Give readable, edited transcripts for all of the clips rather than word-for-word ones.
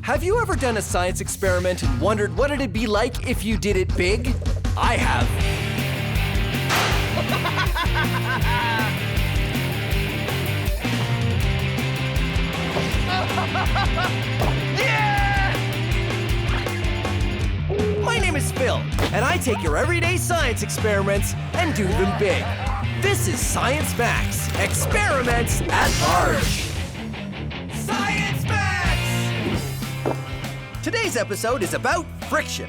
Have you ever done a science experiment and wondered what it'd be like if you did it big? I have. Yeah! My name is Phil, and I take your everyday science experiments and do them big. This is Science Max, Experiments at Large. Science Max! Today's episode is about friction.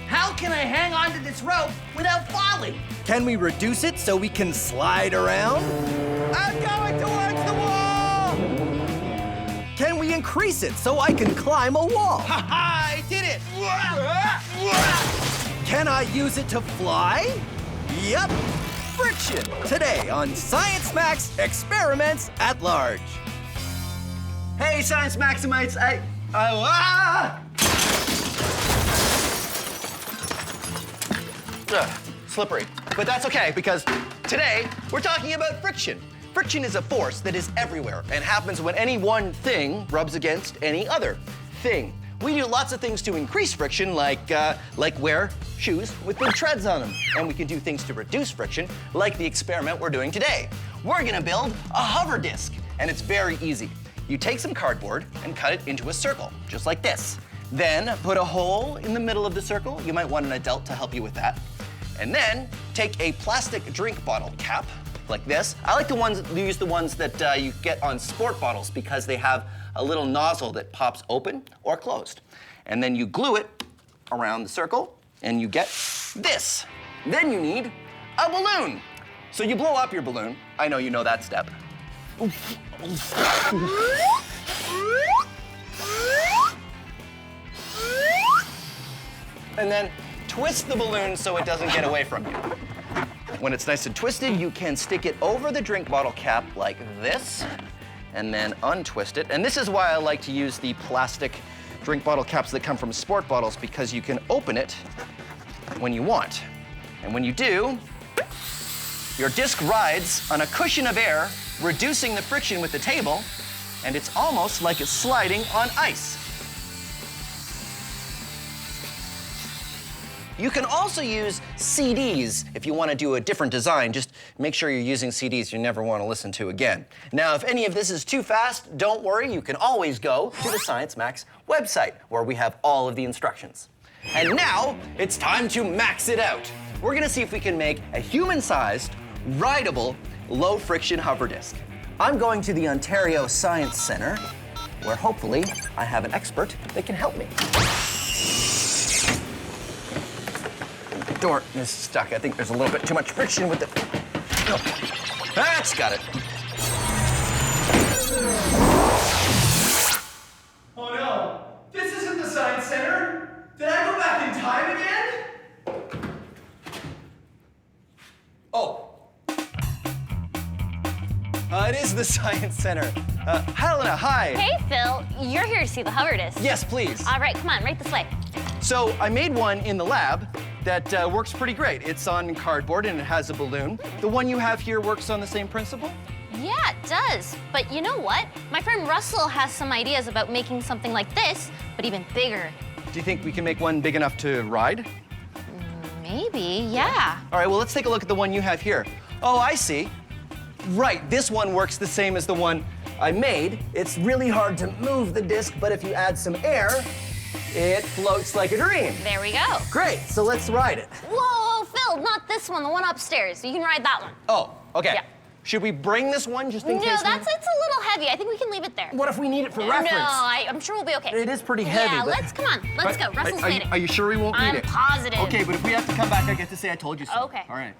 How can I hang onto this rope without falling? Can we reduce it so we can slide around? I'm going towards the wall! Can we increase it so I can climb a wall? Ha-ha! I did it! Can I use it to fly? Yup! Friction, today on Science Max Experiments at Large. Hey, Science Maximites, slippery. But that's okay, because today we're talking about friction. Friction is a force that is everywhere and happens when any one thing rubs against any other thing. We do lots of things to increase friction, like wear shoes with big treads on them. And we can do things to reduce friction, like the experiment we're doing today. We're gonna build a hover disc, and it's very easy. You take some cardboard and cut it into a circle, just like this. Then put a hole in the middle of the circle. You might want an adult to help you with that. And then take a plastic drink bottle cap, like this. I like use the ones that you get on sport bottles because they have a little nozzle that pops open or closed. And then you glue it around the circle and you get this. Then you need a balloon. So you blow up your balloon. I know you know that step. And then twist the balloon so it doesn't get away from you. When it's nice and twisted, you can stick it over the drink bottle cap like this, and then untwist it. And this is why I like to use the plastic drink bottle caps that come from sport bottles, because you can open it when you want. And when you do, your disc rides on a cushion of air, reducing the friction with the table, and it's almost like it's sliding on ice. You can also use CDs if you want to do a different design. Just make sure you're using CDs you never want to listen to again. Now, if any of this is too fast, don't worry. You can always go to the Science Max website, where we have all of the instructions. And now, it's time to max it out. We're going to see if we can make a human-sized, rideable, low-friction hover disc. I'm going to the Ontario Science Centre, where hopefully I have an expert that can help me. Door is stuck. I think there's a little bit too much friction with it. Oh, that's got it. Oh no, this isn't the Science Center. Did I go back in time again? Oh. It is the Science Center. Helena, hi. Hey, Phil. You're here to see the hover disc. Yes, please. All right, come on, right this way. So I made one in the lab that works pretty great. It's on cardboard and it has a balloon. The one you have here works on the same principle? Yeah, it does. But you know what? My friend Russell has some ideas about making something like this, but even bigger. Do you think we can make one big enough to ride? Maybe, yeah. All right, well, let's take a look at the one you have here. Oh, I see. Right, this one works the same as the one I made. It's really hard to move the disc, but if you add some air, it floats like a dream. There we go. Great, so let's ride it. Whoa, Phil, not this one, the one upstairs. You can ride that one. Oh, okay. Yeah. Should we bring this one just in case? No, it's a little heavy. I think we can leave it there. What if we need it for reference? No, I'm sure we'll be okay. It is pretty heavy. Yeah, but... come on, let's go. Russell's waiting. Are you sure we won't need it? I'm positive. Okay, but if we have to come back, I get to say I told you so. Okay. All right.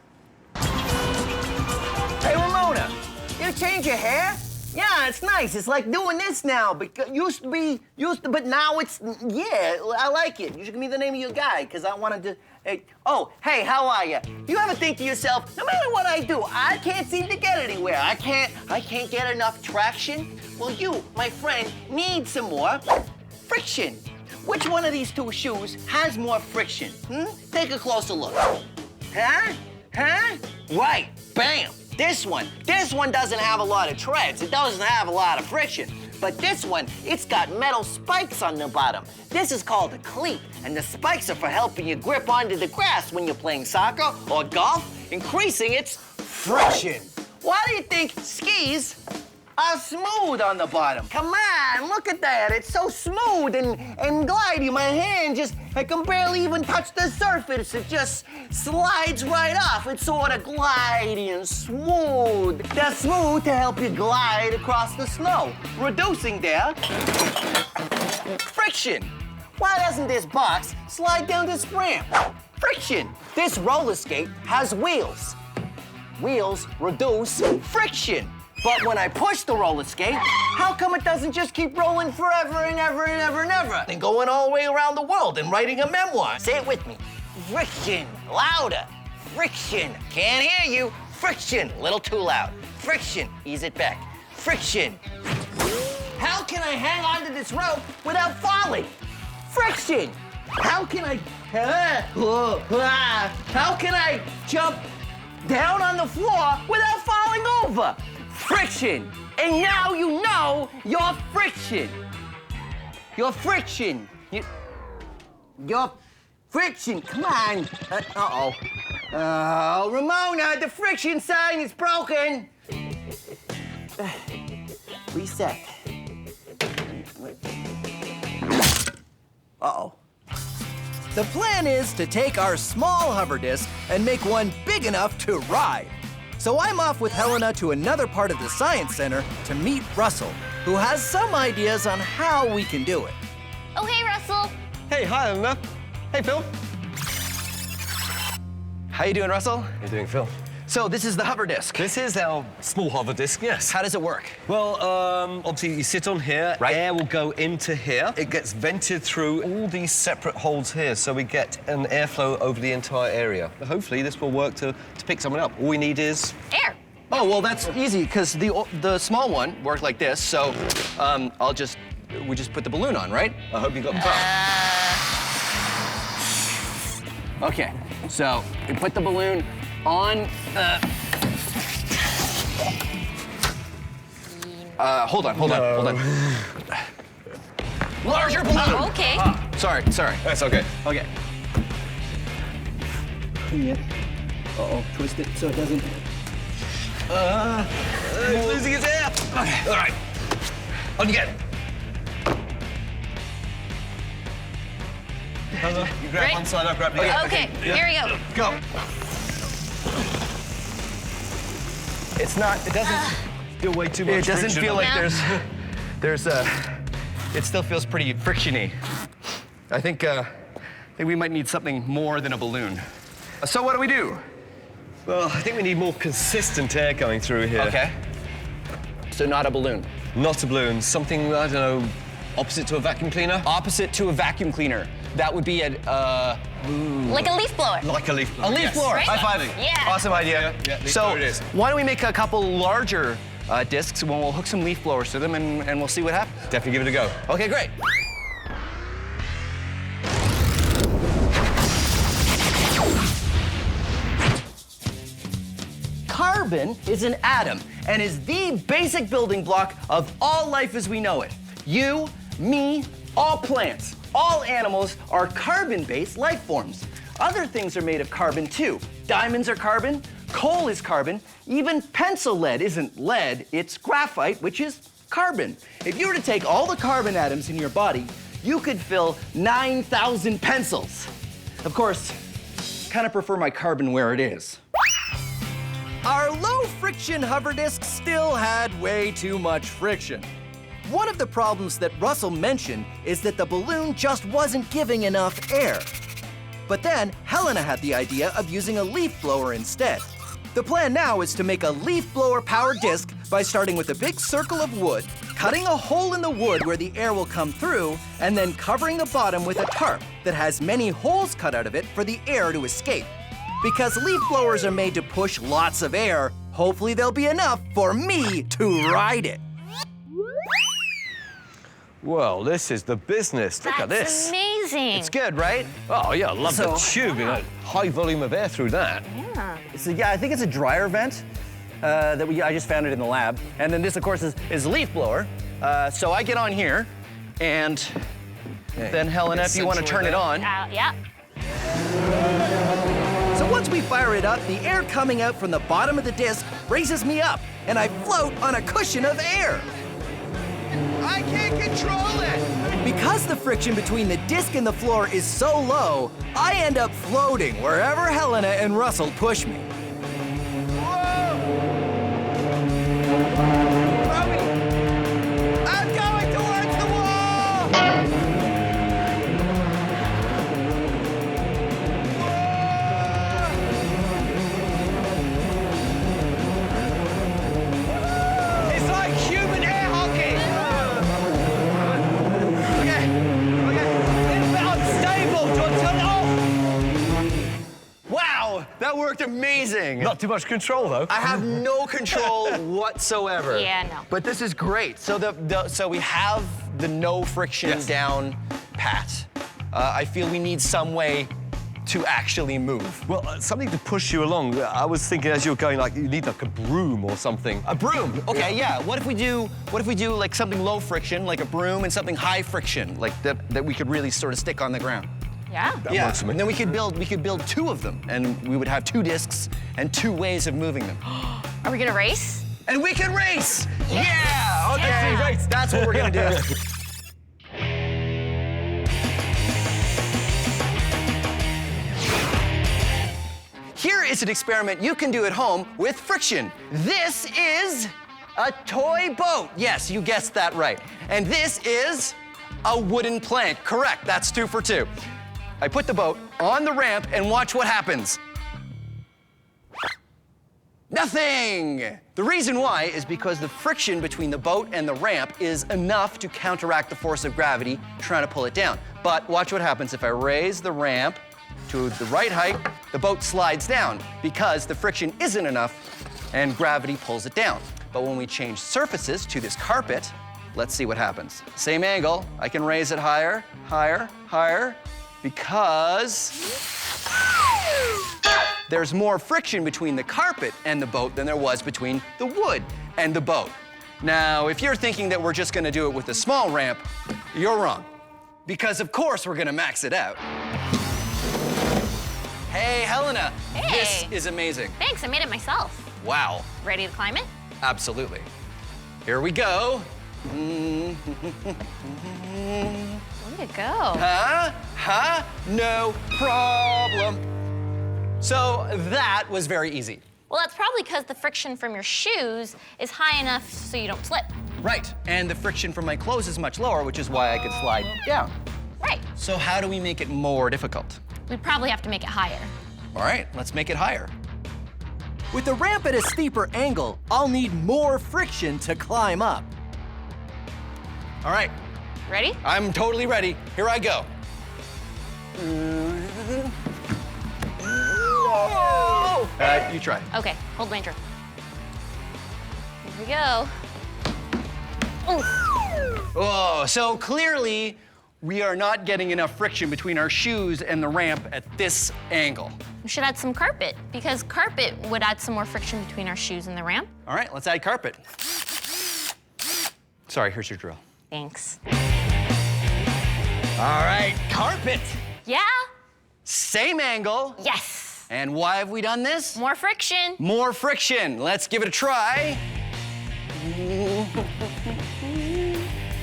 Hey, Ramona, you change your hair? Yeah, it's nice. It's like doing this now. Because but now it's, yeah, I like it. You should give me the name of your guy, because I wanted to, hey, oh, hey, how are you? You ever think to yourself, no matter what I do, I can't seem to get anywhere. I can't get enough traction? Well, you, my friend, need some more friction. Which one of these two shoes has more friction? Take a closer look. Huh? Right, bam. This one doesn't have a lot of treads. It doesn't have a lot of friction. But this one, it's got metal spikes on the bottom. This is called a cleat, and the spikes are for helping you grip onto the grass when you're playing soccer or golf, increasing its friction. Why do you think skis are smooth on the bottom? Come on, look at that. It's so smooth and glidey. My hand I can barely even touch the surface. It just slides right off. It's sort of glidey and smooth. They're smooth to help you glide across the snow, reducing their friction. Why doesn't this box slide down this ramp? Friction. This roller skate has wheels. Wheels reduce friction. But when I push the roller skate, how come it doesn't just keep rolling forever and ever and ever and ever? And going all the way around the world and writing a memoir. Say it with me. Friction. Louder. Friction. Can't hear you. Friction. A little too loud. Friction. Ease it back. Friction. How can I hang onto this rope without falling? Friction. How can I jump down on the floor without falling over? Friction. And now you know your friction. Your friction. Your friction. Come on. Uh-oh. Oh, Ramona, the friction sign is broken. Reset. Uh-oh. The plan is to take our small hover disc and make one big enough to ride. So I'm off with Helena to another part of the Science Center to meet Russell, who has some ideas on how we can do it. Oh, hey, Russell. Hey, hi, Helena. Hey, Phil. How you doing, Russell? How you doing, Phil? So this is the hover disc. This is our small hover disc, yes. How does it work? Well, obviously you sit on here, right. Air will go into here. It gets vented through all these separate holes here, so we get an airflow over the entire area. Hopefully this will work to pick someone up. All we need is... Air. Oh, well, that's easy, because the small one worked like this, so we just put the balloon on, right? I hope you got the pump. Okay, so we put the balloon on the... hold on. Larger balloon! Oh, okay. Sorry. That's okay. Okay. Uh-oh, twist it so it doesn't... He's losing his air. Okay. All right, on you get. You grab Right. one side, I'll grab the other. Okay, here we go. Go. It doesn't... Still way too much It doesn't friction feel on like No. it still feels pretty frictiony. I think we might need something more than a balloon. So what do we do? Well, I think we need more consistent air going through here. Okay. So not a balloon. Not a balloon, something, I don't know, opposite to a vacuum cleaner? Opposite to a vacuum cleaner. That would be Like a leaf blower. Like a leaf blower. a leaf blower. Right? High fiving. Yeah. Awesome idea. Yeah, leaf so blower it is. why don't we make a couple larger discs when we'll hook some leaf blowers to them and we'll see what happens. Definitely give it a go. Okay, great. Carbon is an atom and is the basic building block of all life as we know it. You, me, all plants, all animals are carbon-based life forms. Other things are made of carbon too. Diamonds are carbon, coal is carbon, even pencil lead isn't lead, it's graphite, which is carbon. If you were to take all the carbon atoms in your body, you could fill 9,000 pencils. Of course, kind of prefer my carbon where it is. Our low-friction hover disc still had way too much friction. One of the problems that Russell mentioned is that the balloon just wasn't giving enough air. But then, Helena had the idea of using a leaf blower instead. The plan now is to make a leaf blower-powered disc by starting with a big circle of wood, cutting a hole in the wood where the air will come through, and then covering the bottom with a tarp that has many holes cut out of it for the air to escape. Because leaf blowers are made to push lots of air, hopefully there'll be enough for me to ride it. Well, this is the business. Look at this. That's amazing. It's good, right? Oh, yeah, I love the So- tube. You know, high volume of air through that. Yeah. So yeah, I think it's a dryer vent I just found it in the lab. And then this, of course, is leaf blower. So I get on here, and then Helena, if you want to turn it on. Yeah. So once we fire it up, the air coming out from the bottom of the disc raises me up, and I float on a cushion of air. I can't control it! Because the friction between the disc and the floor is so low, I end up floating wherever Helena and Russell push me. I'm going towards the wall! It's like human air hockey. Okay. It's a bit unstable. Do you want to turn it off? Wow, that worked amazing. Not too much control, though. I have no control whatsoever. Yeah, no. But this is great. So so we have the no friction down pat. I feel we need some way to actually move. Well, something to push you along. I was thinking as you were going, like, you need like a broom or something. A broom. Okay, yeah. What if we do like something low friction, like a broom, and something high friction, like that we could really sort of stick on the ground? Yeah. That works for me. And then we could build two of them, and we would have two discs and two ways of moving them. Are we gonna race? And we can race! Yeah! Okay, Yeah. race. That's what we're gonna do. Here is an experiment you can do at home with friction. This is a toy boat. Yes, you guessed that right. And this is a wooden plank. Correct, that's 2 for 2. I put the boat on the ramp and watch what happens. Nothing! The reason why is because the friction between the boat and the ramp is enough to counteract the force of gravity trying to pull it down. But watch what happens if I raise the ramp to the right height, the boat slides down because the friction isn't enough and gravity pulls it down. But when we change surfaces to this carpet, let's see what happens. Same angle, I can raise it higher, higher, higher, because there's more friction between the carpet and the boat than there was between the wood and the boat. Now, if you're thinking that we're just gonna do it with a small ramp, you're wrong. Because of course we're gonna max it out. Hey, Helena, Hey. this is amazing. Thanks, I made it myself. Wow, Ready to climb it? absolutely. Here we go. Way to go. Huh? No problem. So that was very easy. Well, that's probably because the friction from your shoes is high enough so you don't slip. Right, and the friction from my clothes is much lower, which is why I could slide down. Right. So how do we make it more difficult? We'd probably have to make it higher. All right, let's make it higher. With the ramp at a steeper angle, I'll need more friction to climb up. All right, Ready? I'm totally ready. Here I go. You try. Okay, hold my drink. Here we go. Ooh. Oh, so clearly we are not getting enough friction between our shoes and the ramp at this angle. We should add some carpet, because carpet would add some more friction between our shoes and the ramp. All right, let's add carpet. Sorry, here's your drill. Thanks. All right, carpet. Yeah? Same angle. Yes. And why have we done this? More friction. More friction. Let's give it a try.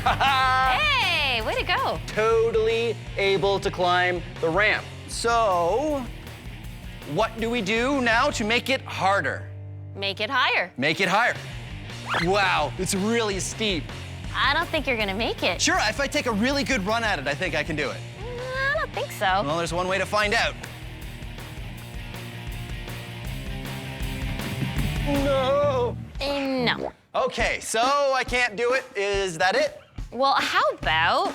Hey, way to go. Totally able to climb the ramp. So, what do we do now to make it harder? Make it higher. Make it higher. Wow, it's really steep. I don't think you're gonna make it. Sure, if I take a really good run at it, I think I can do it. I don't think so. Well, there's one way to find out. No. No. Okay, so I can't do it. Is that it? Well, how about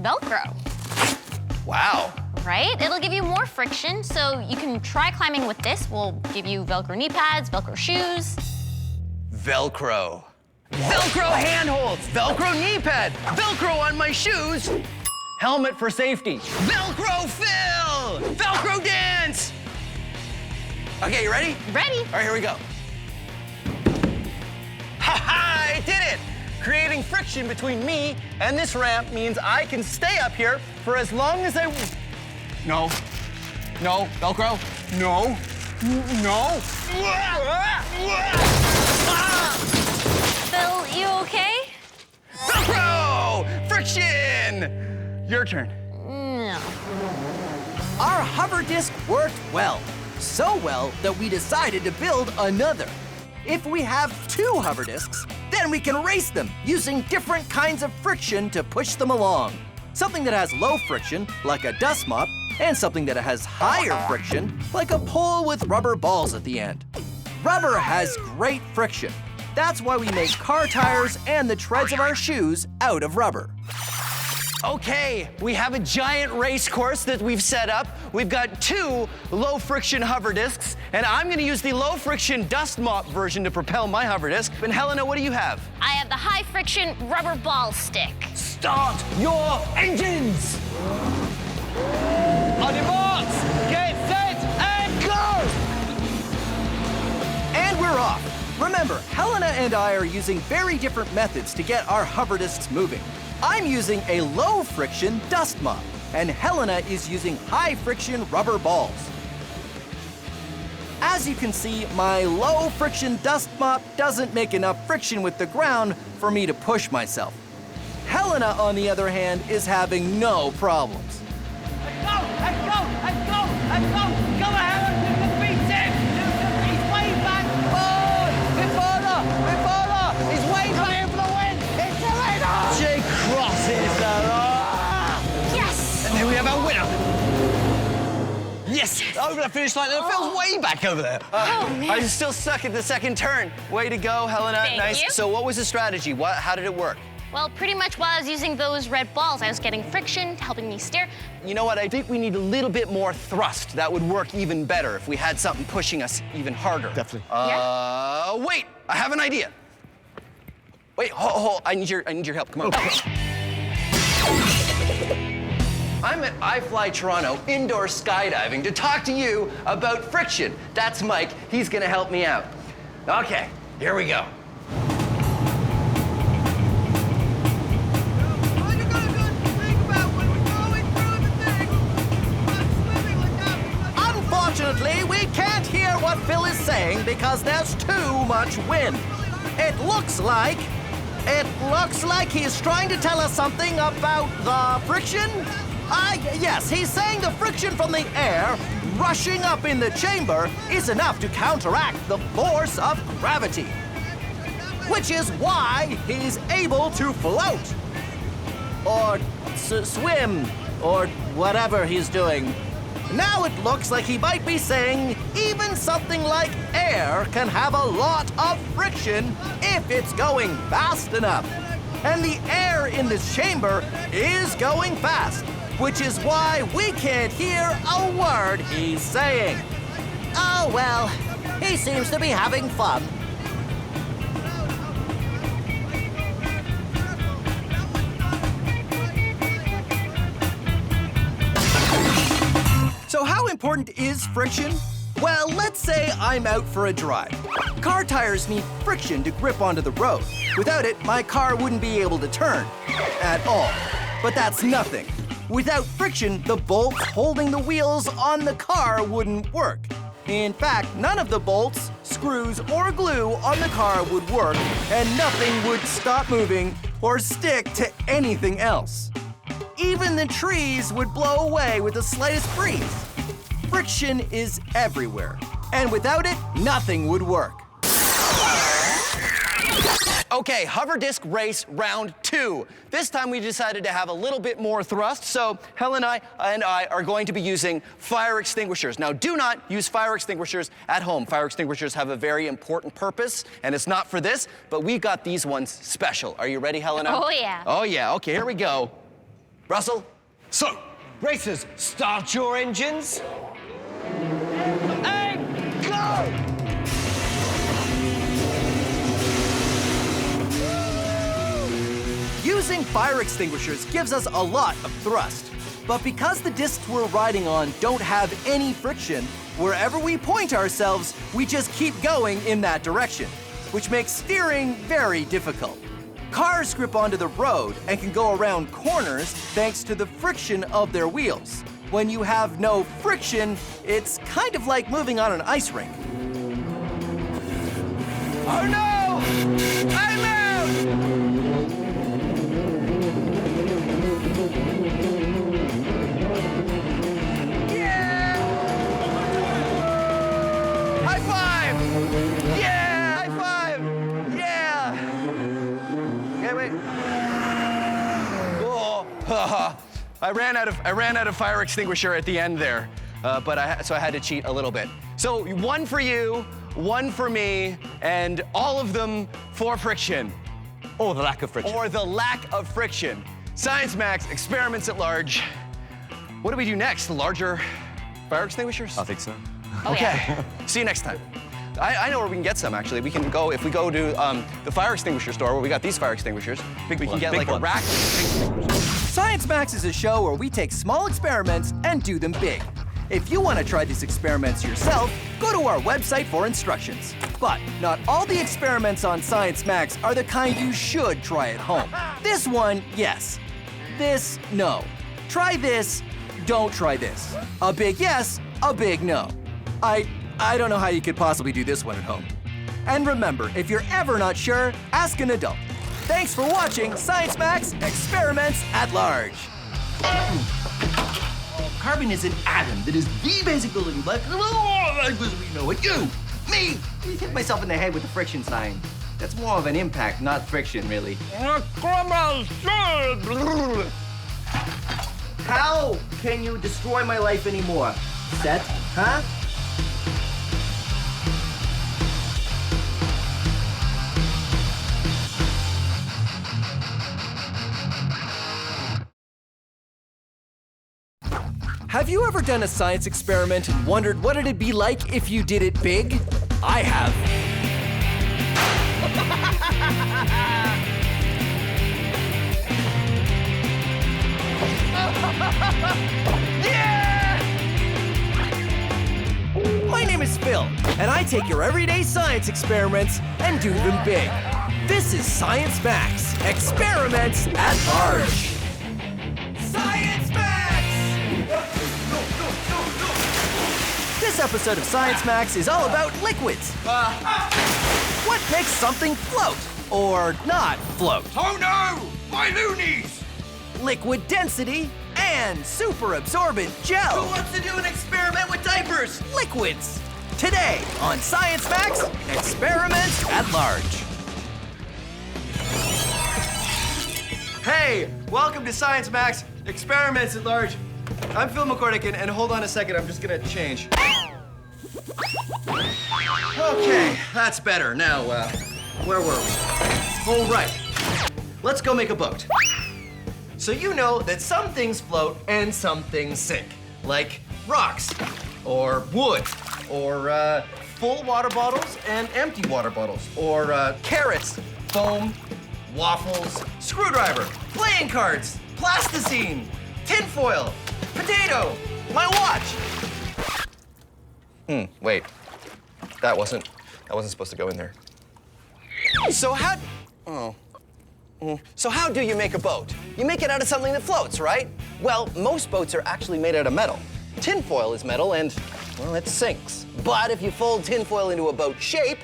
Velcro, Wow. right? It'll give you more friction, so you can try climbing with this. We'll give you Velcro knee pads, Velcro shoes. Velcro. Velcro handholds, Velcro knee pad, Velcro on my shoes, helmet for safety, Velcro fill, Velcro dance. Okay, you ready? Ready? All right, here we go. Ha ha, I did it. Creating friction between me and this ramp means I can stay up here for as long as I... No. No, Velcro. No. No. Phil, you okay? Velcro! Friction! Your turn. No. Our hover disc worked well. So well that we decided to build another. If we have 2 hover discs, then we can race them using different kinds of friction to push them along. Something that has low friction, like a dust mop, and something that has higher friction, like a pole with rubber balls at the end. Rubber has great friction. That's why we make car tires and the treads of our shoes out of rubber. Okay, we have a giant race course that we've set up. We've got 2 low-friction hover discs, and I'm gonna use the low-friction dust mop version to propel my hover disc. And Helena, what do you have? I have the high-friction rubber ball stick. Start your engines! On your marks, get set, and go! And we're off. Remember, Helena and I are using very different methods to get our hover discs moving. I'm using a low-friction dust mop, and Helena is using high-friction rubber balls. As you can see, my low-friction dust mop doesn't make enough friction with the ground for me to push myself. Helena, on the other hand, is having no problems. Let's go! Go ahead and defeat him! He's way back! Oh! Bit further! He's way back! Here for the win! It's the winner! Jake crosses the... Yes! And then we have our winner. Yes! Over the finish line. It feels way back over there. I'm still stuck at the second turn. Way to go, Helena. Thank Nice. you. So what was the strategy? How did it work? Well, pretty much while I was using those red balls, I was getting friction, helping me steer. You know what? I think we need a little bit more thrust. That would work even better if we had something pushing us even harder. Definitely. Wait. I have an idea. Wait, hold. I need your help. Come on. I'm at iFly Toronto indoor skydiving to talk to you about friction. That's Mike. He's gonna help me out. Okay, here we go. Unfortunately, we can't hear what Phil is saying because there's too much wind. It looks like he's trying to tell us something about the friction. Yes, he's saying the friction from the air rushing up in the chamber is enough to counteract the force of gravity, which is why he's able to float or swim or whatever he's doing. Now it looks like he might be saying even something like air can have a lot of friction if it's going fast enough. And the air in this chamber is going fast, which is why we can't hear a word he's saying. Oh well, he seems to be having fun. So how important is friction? Well, let's say I'm out for a drive. Car tires need friction to grip onto the road. Without it, my car wouldn't be able to turn at all. But that's nothing. Without friction, the bolts holding the wheels on the car wouldn't work. In fact, none of the bolts, screws, or glue on the car would work, and nothing would stop moving or stick to anything else. Even the trees would blow away with the slightest breeze. Friction is everywhere, and without it, nothing would work. Okay, hover disc race round 2. This time we decided to have a little bit more thrust, so Helen and I are going to be using fire extinguishers. Now, do not use fire extinguishers at home. Fire extinguishers have a very important purpose, and it's not for this, but we got these ones special. Are you ready, Helena? Oh, yeah. Oh, yeah. Okay, here we go. Russell? So, racers, start your engines. And go! Using fire extinguishers gives us a lot of thrust. But because the discs we're riding on don't have any friction, wherever we point ourselves, we just keep going in that direction, which makes steering very difficult. Cars grip onto the road and can go around corners thanks to the friction of their wheels. When you have no friction, it's kind of like moving on an ice rink. Oh no! I'm out! Yeah! High five! Yeah! High five! Yeah! Okay, wait. Oh, I ran out of fire extinguisher at the end there, so I had to cheat a little bit. So 1 for you, 1 for me, and all of them for friction. Or the lack of friction. Or the lack of friction. Science Max, experiments at large. What do we do next? Larger fire extinguishers? I think so. Oh, Okay. yeah. See you next time. I know where we can get some, actually. We can go, if we go to the fire extinguisher store where we got these fire extinguishers, we can get like a rack of extinguishers. Science Max is a show where we take small experiments and do them big. If you want to try these experiments yourself, go to our website for instructions. But not all the experiments on Science Max are the kind you should try at home. This one, yes. This, no. Try this, don't try this. A big yes, a big no. I don't know how you could possibly do this one at home. And remember, if you're ever not sure, ask an adult. Thanks for watching Science Max Experiments at Large. Carbon is an atom that is the basic building block of all life as we know it. You, me, I hit myself in the head with the friction sign. That's more of an impact, not friction, really. How can you destroy my life anymore? Set, huh? Have you ever done a science experiment and wondered what it'd be like if you did it big? I have. My name is Phil, and I take your everyday science experiments and do them big. This is Science Max, Experiments at Large. Science Max! This episode of Science Max is all about liquids. What makes something float or not float? Oh no! My loonies! Liquid density and super absorbent gel. Who wants to do an experiment with diapers? Liquids. Today on Science Max, Experiments at Large. Hey, welcome to Science Max, Experiments at Large. I'm Phil McCordick, and hold on a second, I'm just gonna change. Okay, that's better. Now, where were we? All right, let's go make a boat. So you know that some things float and some things sink, like rocks, or wood, or full water bottles and empty water bottles, or carrots, foam, waffles, screwdriver, playing cards, plasticine, tinfoil, potato, my watch. Wait, that wasn't supposed to go in there. So how do you make a boat? You make it out of something that floats, right? Well, most boats are actually made out of metal. Tinfoil is metal and, well, it sinks. But if you fold tinfoil into a boat shape,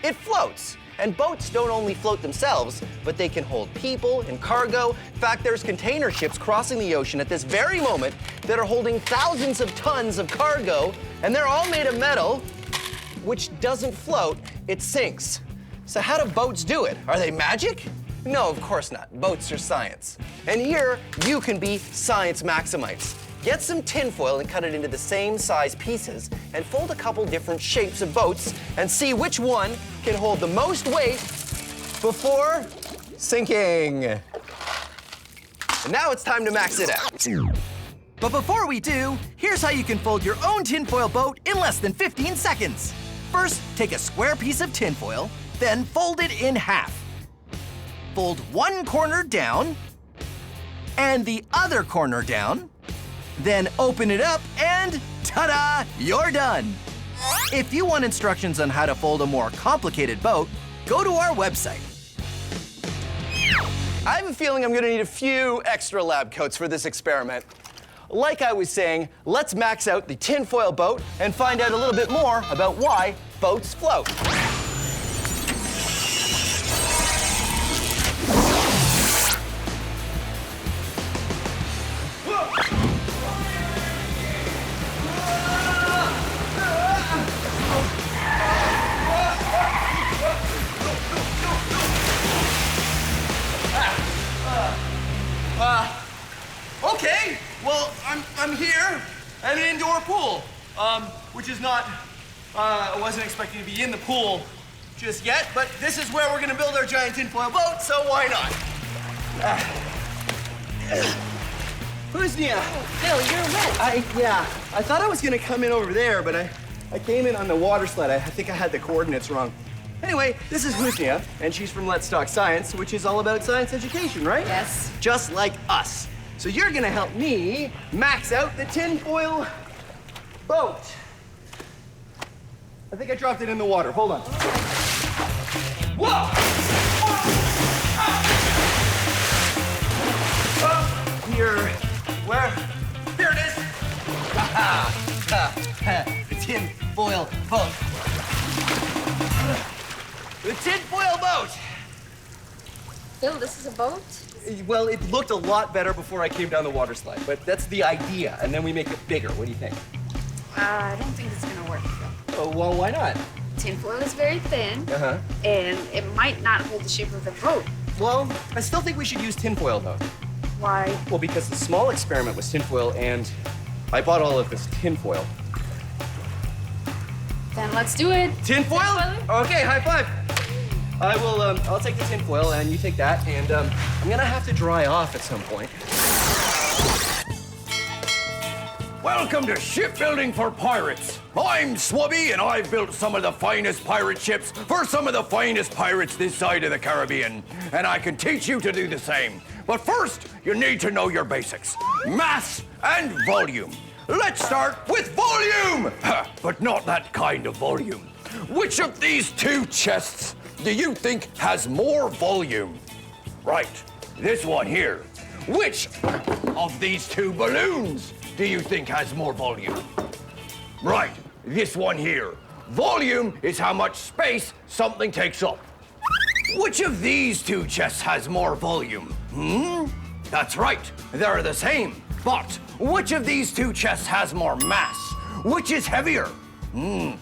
it floats. And boats don't only float themselves, but they can hold people and cargo. In fact, there's container ships crossing the ocean at this very moment that are holding thousands of tons of cargo, and they're all made of metal, which doesn't float, it sinks. So how do boats do it? Are they magic? No, of course not. Boats are science. And here, you can be science maximites. Get some tinfoil and cut it into the same size pieces and fold a couple different shapes of boats and see which one can hold the most weight before sinking. And now it's time to max it out. But before we do, here's how you can fold your own tinfoil boat in less than 15 seconds. First, take a square piece of tinfoil, then fold it in half. Fold one corner down and the other corner down. Then open it up and ta-da, you're done. If you want instructions on how to fold a more complicated boat, go to our website. I have a feeling I'm gonna need a few extra lab coats for this experiment. Like I was saying, let's max out the tinfoil boat and find out a little bit more about why boats float. Okay, well, I'm here at an indoor pool, which is not, I wasn't expecting to be in the pool just yet, but this is where we're gonna build our giant tinfoil boat, so why not? Who's Nia? Phil, you're wet. I thought I was gonna come in over there, but I came in on the water sled. I think I had the coordinates wrong. Anyway, this is Husnia, and she's from Let's Talk Science, which is all about science education, right? Yes. Just like us. So you're gonna help me max out the tinfoil boat. I think I dropped it in the water. Hold on. Whoa! Here, where? There it is. The tinfoil boat. The tinfoil boat. Phil, this is a boat? Well, it looked a lot better before I came down the water slide, but that's the idea, and then we make it bigger. What do you think? I don't think it's gonna work, Phil. Oh, well, why not? Tinfoil is very thin, Uh-huh. and it might not hold the shape of the boat. Well, I still think we should use tinfoil, though. Why? Well, because the small experiment was tinfoil, and I bought all of this tinfoil. Then let's do it. Tinfoil? Tinfoil? Okay, high five. I will, I'll take the tinfoil, and you take that, and I'm gonna have to dry off at some point. Welcome to Shipbuilding for Pirates. I'm Swubby, and I've built some of the finest pirate ships for some of the finest pirates this side of the Caribbean. And I can teach you to do the same. But first, you need to know your basics. Mass and volume. Let's start with volume! But not that kind of volume. Which of these two chests do you think has more volume? Right, this one here. Which of these two balloons do you think has more volume? Right, this one here. Volume is how much space something takes up. Which of these two chests has more volume? That's right, they're the same. But which of these two chests has more mass? Which is heavier?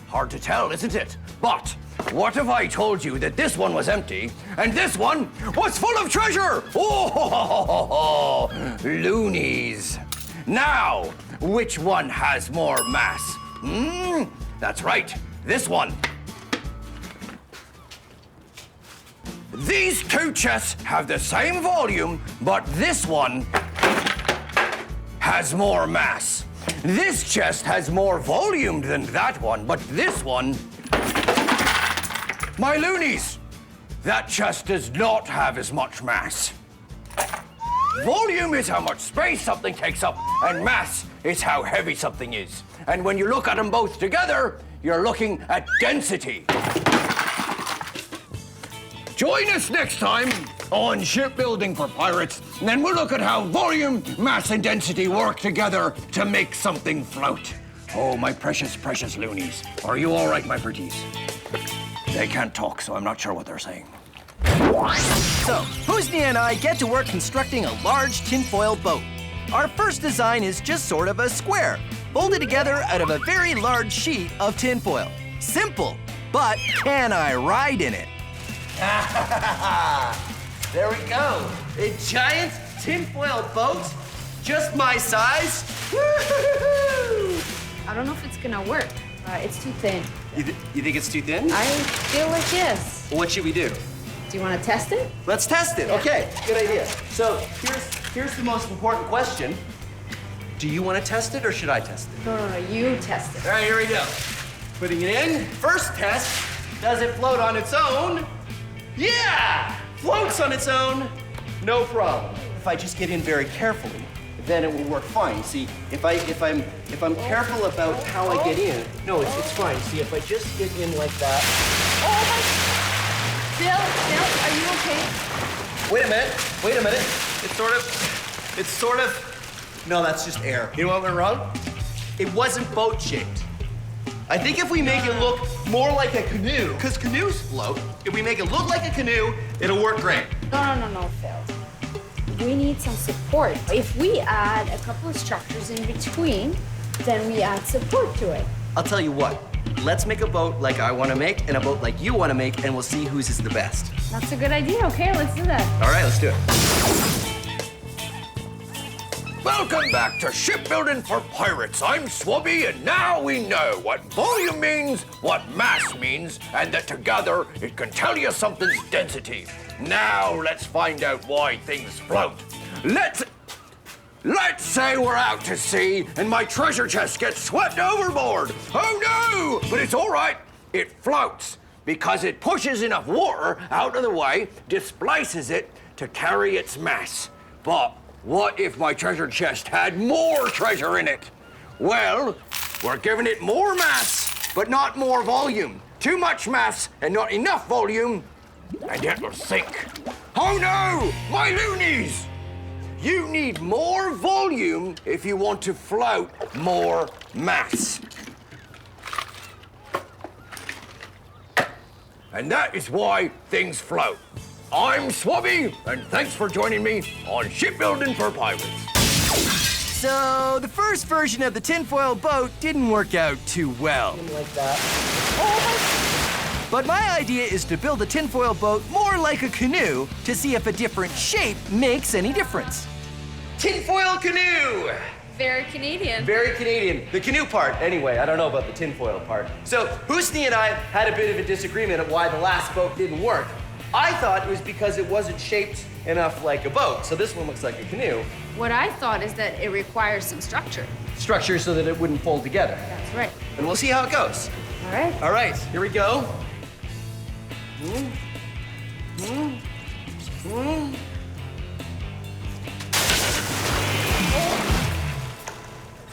Hard to tell, isn't it? But what if I told you that this one was empty and this one was full of treasure? Oh, loonies. Now, which one has more mass? That's right, this one. These two chests have the same volume, but this one has more mass. This chest has more volume than that one, but this one... My loonies! That chest does not have as much mass. Volume is how much space something takes up, and mass is how heavy something is. And when you look at them both together, you're looking at density. Join us next time on Shipbuilding for Pirates, and then we'll look at how volume, mass, and density work together to make something float. Oh, my precious, precious loonies. Are you all right, my pretties? They can't talk, so I'm not sure what they're saying. So, Husnia and I get to work constructing a large tinfoil boat. Our first design is just sort of a square, folded together out of a very large sheet of tinfoil. Simple, but can I ride in it? There we go. A giant tinfoil boat, just my size. Woo-hoo-hoo-hoo. I don't know if it's gonna work. It's too thin. You think it's too thin? I feel like yes. What should we do? Do you want to test it? Let's test it. Okay, good idea. So here's the most important question. Do you want to test it or should I test it? No, you test it. All right, here we go. Putting it in. First test, does it float on its own? Yeah! Floats on its own, no problem. If I just get in very carefully, then it will work fine. See, if I'm careful about how I get in, no, it's fine. See, if I just get in like that. Oh my... Phil, are you okay? Wait a minute. It's sort of, no, that's just air. You know what went wrong? It wasn't boat shaped. I think if we make it look more like a canoe, because canoes float, if we make it look like a canoe, it'll work great. No, Phil. We need some support. If we add a couple of structures in between, then we add support to it. I'll tell you what, let's make a boat like I want to make and a boat like you want to make, and we'll see whose is the best. That's a good idea. Okay, let's do that. All right, let's do it. Welcome back to Shipbuilding for Pirates. I'm Swabby, and now we know what volume means, what mass means, and that together it can tell you something's density. Now let's find out why things float. Let's say we're out to sea and my treasure chest gets swept overboard. Oh no! But it's all right. It floats because it pushes enough water out of the way, displaces it to carry its mass. But what if my treasure chest had more treasure in it? Well, we're giving it more mass, but not more volume. Too much mass and not enough volume, and it will sink. Oh no, my loonies! You need more volume if you want to float more mass. And that is why things float. I'm Swabby, and thanks for joining me on Shipbuilding for Pirates. So, the first version of the tinfoil boat didn't work out too well. Like that. But my idea is to build a tinfoil boat more like a canoe to see if a different shape makes any difference. Tinfoil canoe! Very Canadian. Very Canadian. The canoe part, anyway. I don't know about the tinfoil part. So, Hoosney and I had a bit of a disagreement of why the last boat didn't work. I thought it was because it wasn't shaped enough like a boat, so this one looks like a canoe. What I thought is that it requires some structure. Structure so that it wouldn't fold together. That's right. And we'll see how it goes. All right. All right, here we go.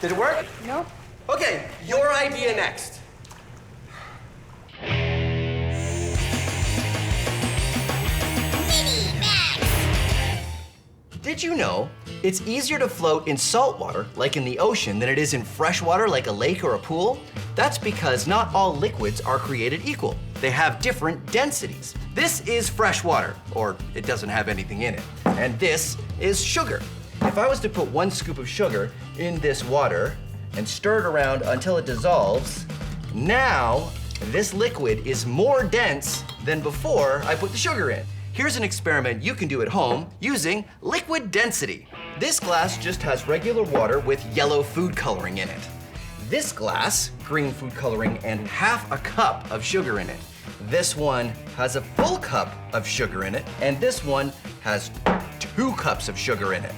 Did it work? Nope. Okay, your idea next. Did you know it's easier to float in salt water, like in the ocean, than it is in fresh water, like a lake or a pool? That's because not all liquids are created equal. They have different densities. This is fresh water, or it doesn't have anything in it. And this is sugar. If I was to put 1 scoop of sugar in this water and stir it around until it dissolves, now this liquid is more dense than before I put the sugar in. Here's an experiment you can do at home using liquid density. This glass just has regular water with yellow food coloring in it. This glass, green food coloring and half a cup of sugar in it. This one has a full cup of sugar in it, and this one has 2 cups of sugar in it.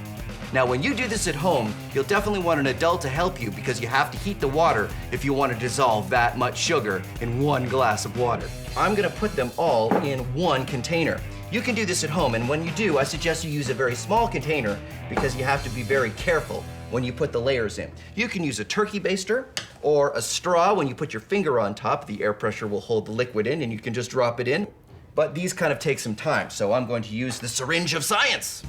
Now, when you do this at home, you'll definitely want an adult to help you because you have to heat the water if you want to dissolve that much sugar in 1 glass of water. I'm gonna put them all in 1 container. You can do this at home, and when you do, I suggest you use a very small container because you have to be very careful when you put the layers in. You can use a turkey baster or a straw. When you put your finger on top, the air pressure will hold the liquid in and you can just drop it in. But these kind of take some time, so I'm going to use the syringe of science.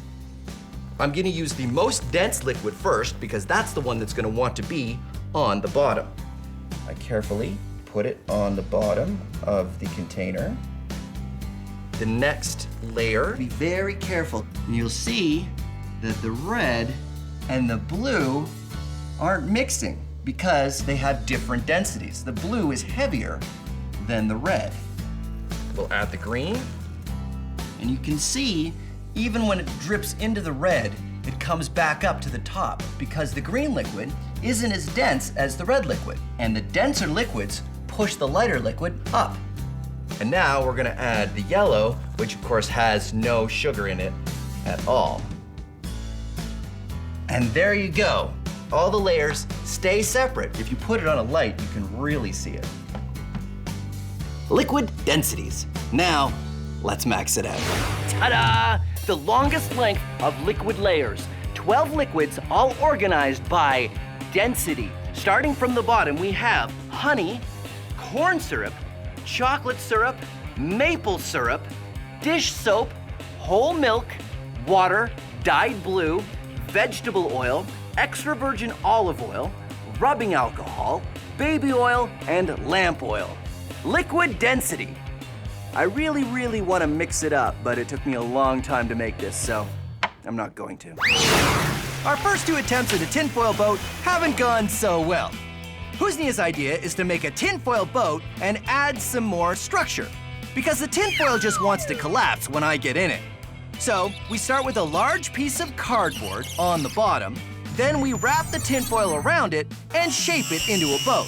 I'm gonna use the most dense liquid first because that's the one that's gonna want to be on the bottom. I carefully put it on the bottom of the container. The next layer, be very careful. And you'll see that the red and the blue aren't mixing because they have different densities. The blue is heavier than the red. We'll add the green, and you can see even when it drips into the red, it comes back up to the top because the green liquid isn't as dense as the red liquid, and the denser liquids push the lighter liquid up. And now we're gonna add the yellow, which of course has no sugar in it at all. And there you go. All the layers stay separate. If you put it on a light, you can really see it. Liquid densities. Now, let's max it out. Ta-da! The longest length of liquid layers. 12 liquids all organized by density. Starting from the bottom, we have honey, corn syrup, chocolate syrup, maple syrup, dish soap, whole milk, water, dyed blue, vegetable oil, extra virgin olive oil, rubbing alcohol, baby oil, and lamp oil. Liquid density. I really want to mix it up, but it took me a long time to make this, so I'm not going to. Our first 2 attempts at a tinfoil boat haven't gone so well. Husnia's idea is to make a tinfoil boat and add some more structure, because the tinfoil just wants to collapse when I get in it. So we start with a large piece of cardboard on the bottom, then we wrap the tinfoil around it and shape it into a boat.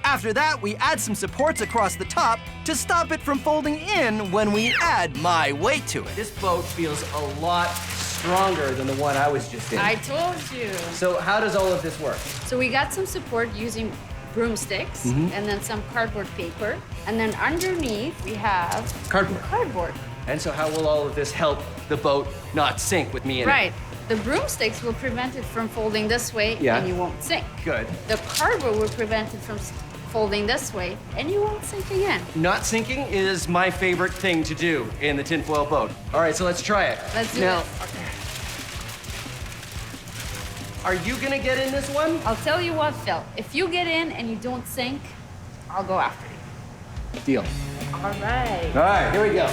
After that, we add some supports across the top to stop it from folding in when we add my weight to it. This boat feels a lot stronger than the one I was just in. I told you. So how does all of this work? So we got some support using broomsticks and then some cardboard paper. And then underneath we have cardboard. And so how will all of this help the boat not sink with me in it? Right. The broomsticks will prevent it from folding this way and you won't sink. Good. The cardboard will prevent it from folding this way and you won't sink again. Not sinking is my favorite thing to do in the tinfoil boat. All right, so let's try it. Let's do now, it. Are you gonna get in this one? I'll tell you what, Phil. If you get in and you don't sink, I'll go after you. Deal. All right. All right, here we go.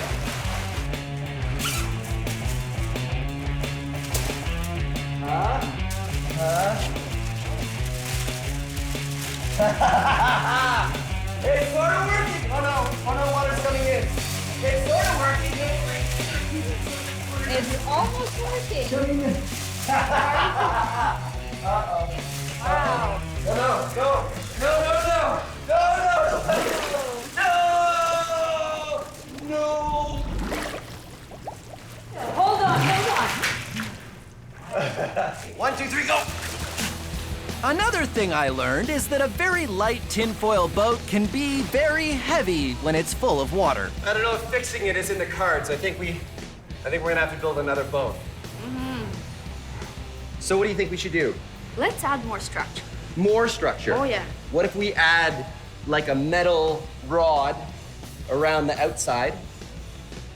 It's sort of working. Oh no, water's coming in. It's sort of working. It's almost working. Uh-oh. Wow. No. No. Hold on. 1, 2, 3, go. Another thing I learned is that a very light tinfoil boat can be very heavy when it's full of water. I don't know if fixing it is in the cards. I think we're gonna have to build another boat. So what do you think we should do? Let's add more structure. More structure? Oh, yeah. What if we add like a metal rod around the outside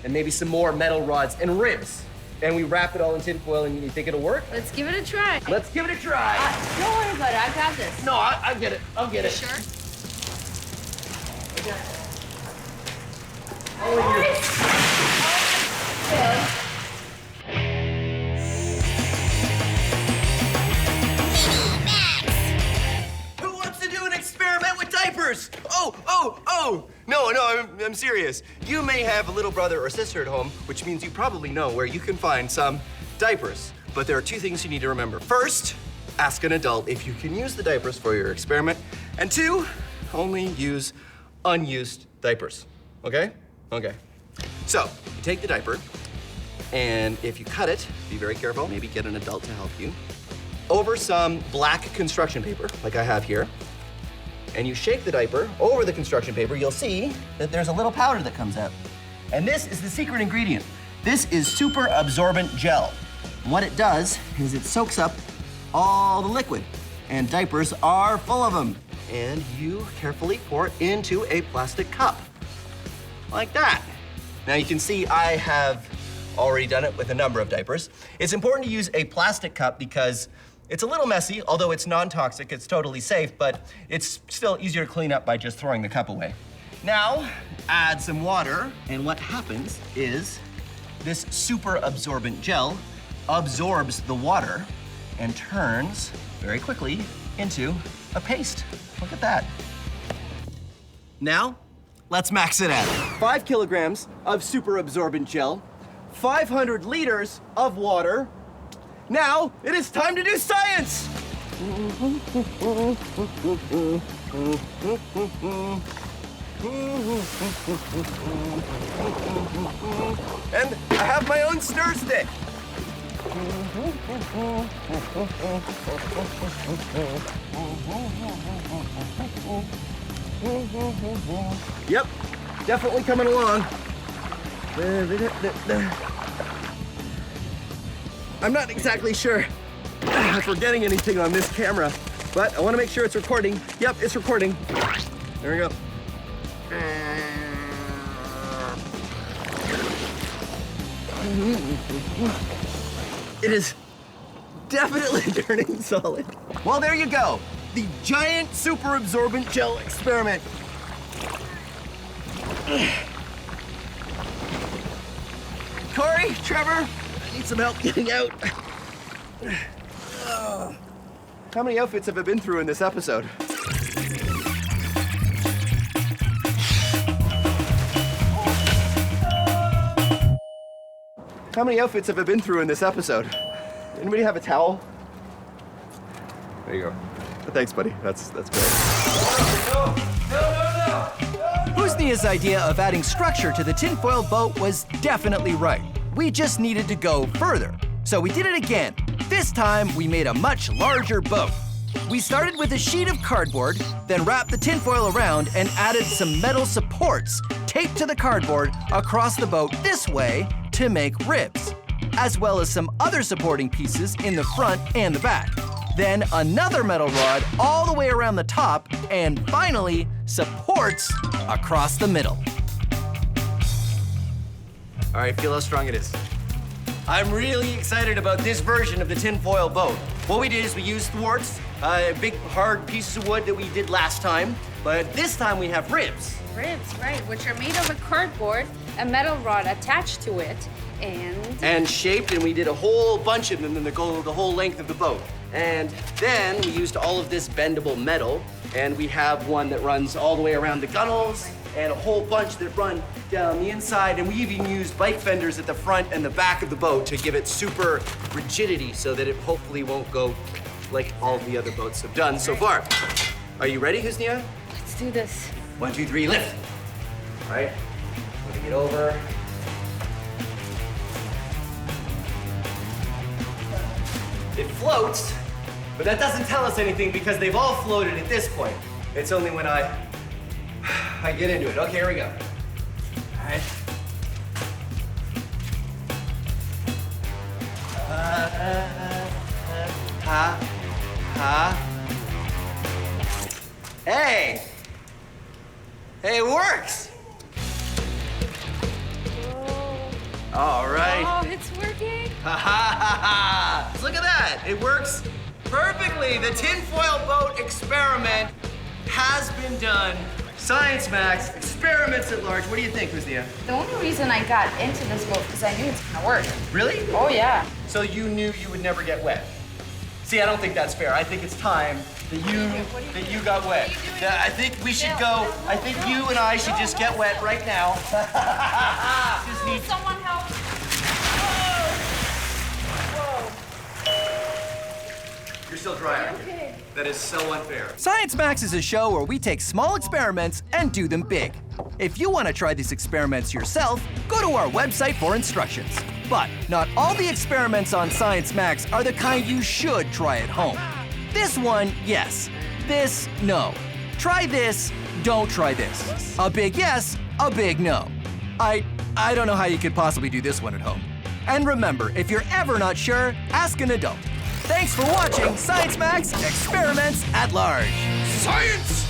and maybe some more metal rods and ribs? And we wrap it all in tinfoil, and you think it'll work? Let's give it a try. Let's give it a try. Don't worry about it. I got this. No, I'll get it. I'll get it. Sure? Who wants to do an experiment with diapers? Oh! No, I'm serious. You may have a little brother or sister at home, which means you probably know where you can find some diapers. But there are 2 things you need to remember. First, ask an adult if you can use the diapers for your experiment. And 2, only use unused diapers, okay? Okay. So, you take the diaper, and if you cut it, be very careful, maybe get an adult to help you, over some black construction paper, like I have here, and you shake the diaper over the construction paper, you'll see that there's a little powder that comes out. And this is the secret ingredient. This is super absorbent gel. What it does is it soaks up all the liquid, and diapers are full of them. And you carefully pour it into a plastic cup, like that. Now you can see I have already done it with a number of diapers. It's important to use a plastic cup because it's a little messy, although it's non-toxic, it's totally safe, but it's still easier to clean up by just throwing the cup away. Now, add some water, and what happens is this super absorbent gel absorbs the water and turns very quickly into a paste. Look at that. Now, let's max it out. 5 kilograms of super absorbent gel, 500 liters of water. Now, it is time to do science! And I have my own stir stick. Yep, definitely coming along. I'm not exactly sure if we're getting anything on this camera, but I want to make sure it's recording. Yep, it's recording. There we go. It is definitely turning solid. Well, there you go. The giant super absorbent gel experiment. Corey, Trevor, I need some help getting out. How many outfits have I been through in this episode? How many outfits have I been through in this episode? Anybody have a towel? There you go. Thanks, buddy. That's great. Husnia's idea of adding structure to the tinfoil boat was definitely right. We just needed to go further. So we did it again. This time, we made a much larger boat. We started with a sheet of cardboard, then wrapped the tinfoil around and added some metal supports taped to the cardboard across the boat this way to make ribs, as well as some other supporting pieces in the front and the back. Then another metal rod all the way around the top, and finally, supports across the middle. All right, feel how strong it is. I'm really excited about this version of the tinfoil boat. What we did is we used thwarts, big hard pieces of wood that we did last time, but this time we have ribs. Ribs, right, which are made of a cardboard, a metal rod attached to it, and shaped, and we did a whole bunch of them that go the whole length of the boat. And then we used all of this bendable metal, and we have one that runs all the way around the gunnels, and a whole bunch that run down the inside, and we even used bike fenders at the front and the back of the boat to give it super rigidity so that it hopefully won't go like all the other boats have done so far. Are you ready, Husnia? let's do this. 1, 2, 3, lift. All right, moving it over. It floats, but that doesn't tell us anything because they've all floated at this point. It's only when I get into it. Okay, here we go. All right. Hey! Hey, it works! All right. Oh, it's working. Ha ha ha ha! Look at that! It works perfectly. The tinfoil boat experiment has been done. Science Max, experiments at large. What do you think, Husnia? The only reason I got into this boat because I knew it's gonna work. Really? Oh yeah. So you knew you would never get wet? See, I don't think that's fair. I think it's time that you got wet. Yeah, I think we should go. I think you and I should just get wet right now. Just need Someone help. You're still dry, aren't you? That is so unfair. Science Max is a show where we take small experiments and do them big. If you want to try these experiments yourself, go to our website for instructions. But not all the experiments on Science Max are the kind you should try at home. This one, yes. This, no. Try this, don't try this. A big yes, a big no. I don't know how you could possibly do this one at home. And remember, if you're ever not sure, ask an adult. Thanks for watching Science Max Experiments at Large. Science!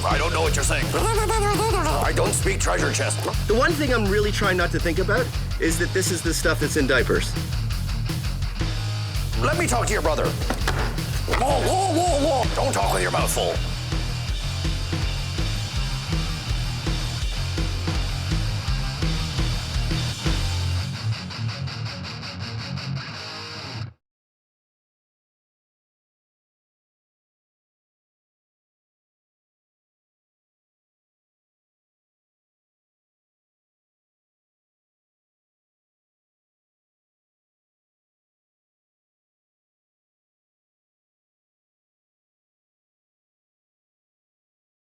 I don't know what you're saying. I don't speak treasure chest. The one thing I'm really trying not to think about is that this is the stuff that's in diapers. Let me talk to your brother. Whoa, whoa, whoa, whoa. Don't talk with your mouth full.